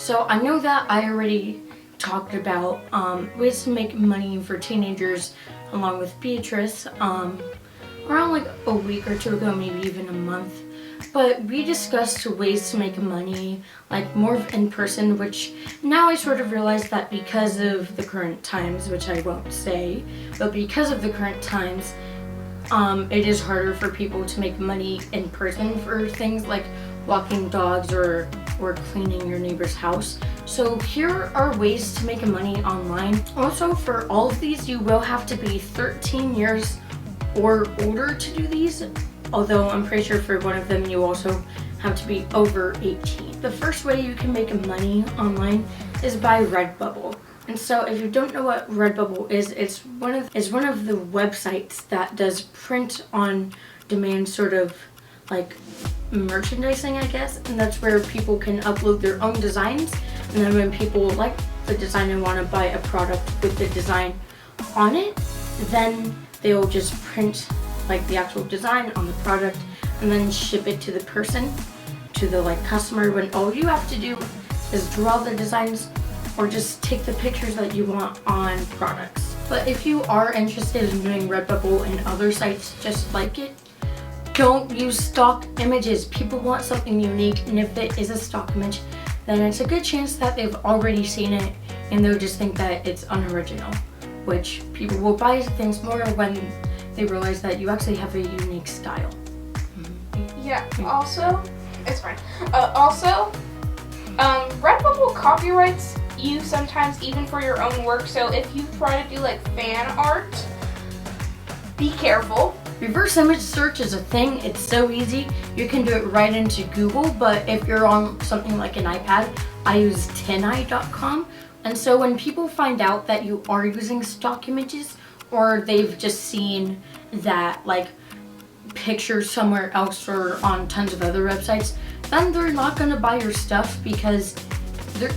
So I know that I already talked about ways to make money for teenagers along with Beatrice around like a week or two ago, maybe even a month. But we discussed ways to make money like more in person, which now I sort of realize that because of the current times, which I won't say, but because of the current times, it is harder for people to make money in person for things like walking dogs or cleaning your neighbor's house. So here are ways to make money online. Also, for all of these, you will have to be 13 years or older to do these, although I'm pretty sure for one of them you also have to be over 18. The first way you can make money online is by Redbubble. And so if you don't know what Redbubble is, it's one of the websites that does print on demand sort of like merchandising, I guess, and that's where people can upload their own designs, and then when people like the design and want to buy a product with the design on it, then they'll just print like the actual design on the product and then ship it to the person, to the like customer, when all you have to do is draw the designs or just take the pictures that you want on products. But if you are interested in doing Redbubble and other sites just like it, don't use stock images. People want something unique, and if it is a stock image, then it's a good chance that they've already seen it and they'll just think that it's unoriginal, which people will buy things more when they realize that you actually have a unique style. Yeah, also, it's fine. Redbubble copyrights you sometimes even for your own work, so if you try to do like fan art, be careful. Reverse image search is a thing. It's so easy. You can do it right into Google, but if you're on something like an iPad, I use tineye.com. And so when people find out that you are using stock images, or they've just seen that like pictures somewhere else or on tons of other websites, then they're not going to buy your stuff because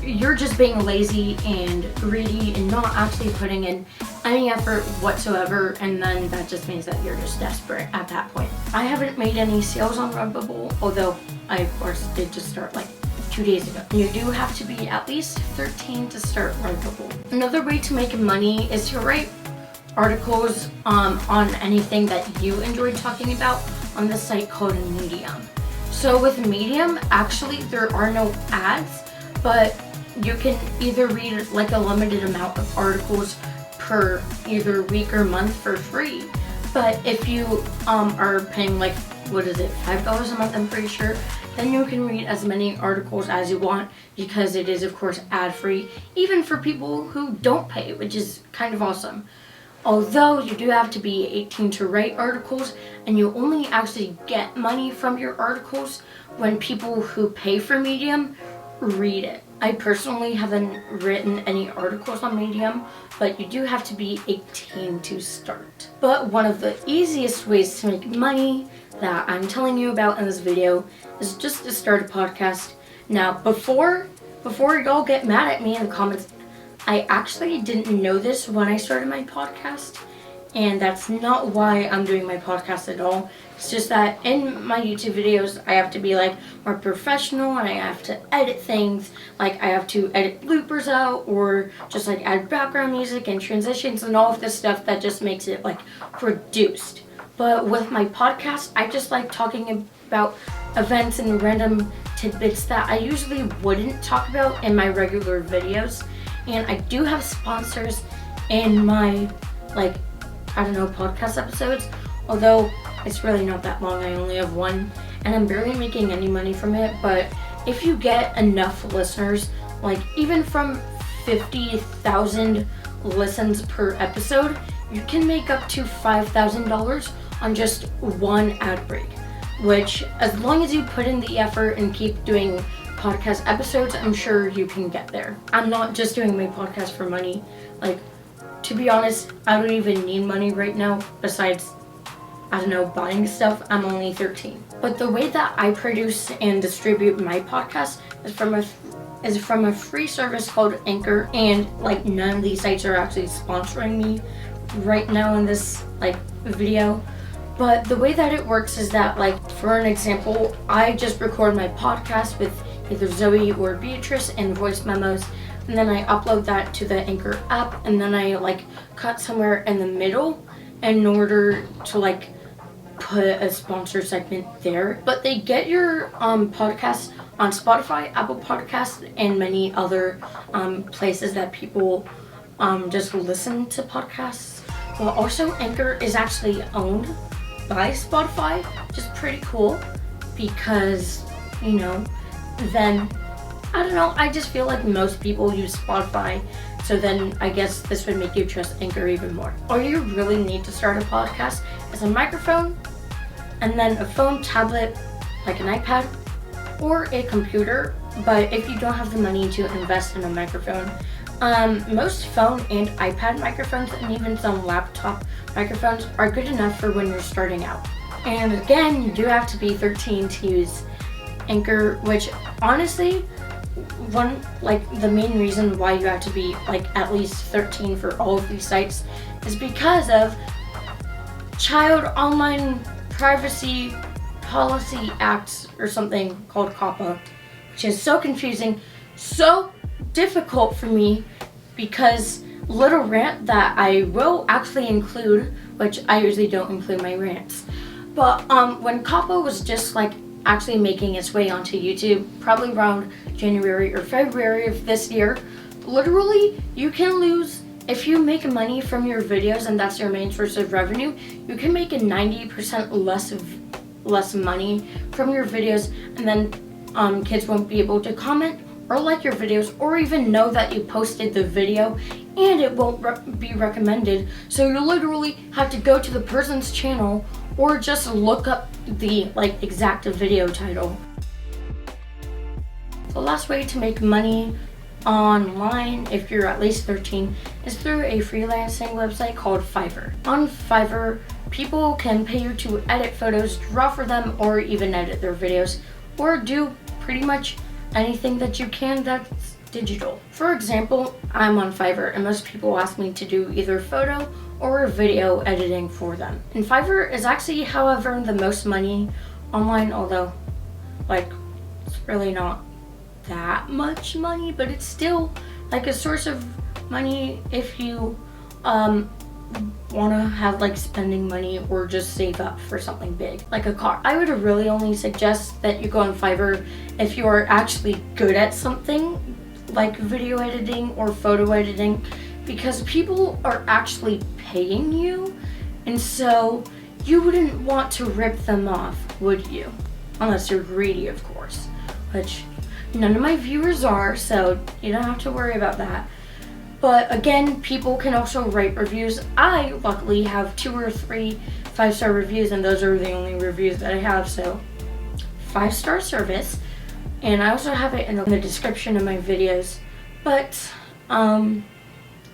you're just being lazy and greedy and not actually putting in any effort whatsoever, and then that just means that you're just desperate at that point. I haven't made any sales on Redbubble, although I of course did just start like 2 days ago. You do have to be at least 13 to start Redbubble. Another way to make money is to write articles on anything that you enjoy talking about on the site called Medium. So with Medium, actually there are no ads, but you can either read like a limited amount of articles per either week or month for free. But if you are paying like, what is it, $5 a month, I'm pretty sure, then you can read as many articles as you want, because it is of course ad free, even for people who don't pay, which is kind of awesome. Although you do have to be 18 to write articles, and you only actually get money from your articles when people who pay for Medium read it. I personally haven't written any articles on Medium, but you do have to be 18 to start. But one of the easiest ways to make money that I'm telling you about in this video is just to start a podcast. Now, before y'all get mad at me in the comments, I actually didn't know this when I started my podcast, and that's not why I'm doing my podcast at all. It's just that in my YouTube videos, I have to be like more professional, and I have to edit things. Like I have to edit bloopers out, or just like add background music and transitions and all of this stuff that just makes it like produced. But with my podcast, I just like talking about events and random tidbits that I usually wouldn't talk about in my regular videos. And I do have sponsors in my, like, I don't know, podcast episodes, although it's really not that long. I only have one, and I'm barely making any money from it. But if you get enough listeners, like even from 50,000 listens per episode, you can make up to $5,000 on just one ad break, which as long as you put in the effort and keep doing podcast episodes, I'm sure you can get there. I'm not just doing my podcast for money. Like, to be honest, I don't even need money right now besides, I don't know, buying stuff. I'm only 13. But the way that I produce and distribute my podcast is from a free service called Anchor, and like none of these sites are actually sponsoring me right now in this like video. But the way that it works is that, like, for an example, I just record my podcast with either Zoe or Beatrice in voice memos, and then I upload that to the Anchor app, and then I like cut somewhere in the middle in order to like put a sponsor segment there. But they get your podcast on Spotify, Apple Podcasts, and many other places that people just listen to podcasts. Well, also Anchor is actually owned by Spotify, which is pretty cool because, you know, then, I don't know, I just feel like most people use Spotify, so then I guess this would make you trust Anchor even more. All you really need to start a podcast is a microphone, and then a phone, tablet, like an iPad, or a computer. But if you don't have the money to invest in a microphone, most phone and iPad microphones and even some laptop microphones are good enough for when you're starting out. And again, you do have to be 13 to use Anchor, which honestly, the main reason why you have to be like at least 13 for all of these sites is because of Child Online Privacy Policy Act or something called COPPA, which is so confusing, so difficult for me, because little rant that I will actually include, which I usually don't include my rants, but when COPPA was just like actually making its way onto YouTube, probably around January or February of this year, literally you can lose, if you make money from your videos and that's your main source of revenue, you can make a 90% less money from your videos, and then kids won't be able to comment or like your videos or even know that you posted the video, and it won't be recommended. So you literally have to go to the person's channel or just look up the like exact video title. The last way to make money online, if you're at least 13, is through a freelancing website called Fiverr. On Fiverr, people can pay you to edit photos, draw for them, or even edit their videos, or do pretty much anything that you can that's digital. For example, I'm on Fiverr, and most people ask me to do either photo or video editing for them. And Fiverr is actually how I've earned the most money online, although like it's really not that much money, but it's still like a source of money if you want to have like spending money or just save up for something big like a car. I would really only suggest that you go on Fiverr if you are actually good at something like video editing or photo editing, because people are actually paying you, and so you wouldn't want to rip them off, would you? Unless you're greedy, of course, which none of my viewers are, so you don't have to worry about that. But again, people can also write reviews. I luckily have 2 or 3 5-star reviews, and those are the only reviews that I have, so 5-star service. And I also have it in the description of my videos. But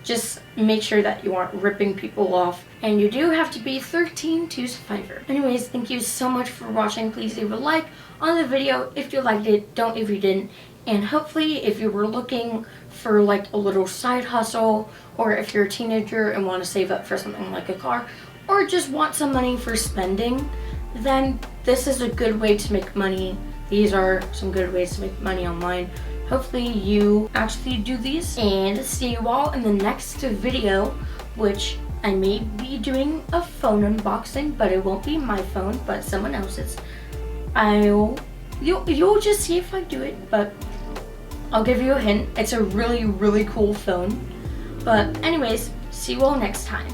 just make sure that you aren't ripping people off, and you do have to be 13 to use Fiverr. Anyways, thank you so much for watching. Please leave a like on the video if you liked it, don't if you didn't. And hopefully if you were looking for like a little side hustle, or if you're a teenager and want to save up for something like a car, or just want some money for spending, then this is a good way to make money. These are some good ways to make money online. Hopefully you actually do these, and see you all in the next video, which I may be doing a phone unboxing, but it won't be my phone, but someone else's. You'll just see if I do it, but I'll give you a hint. It's a really, really cool phone. But anyways, see you all next time.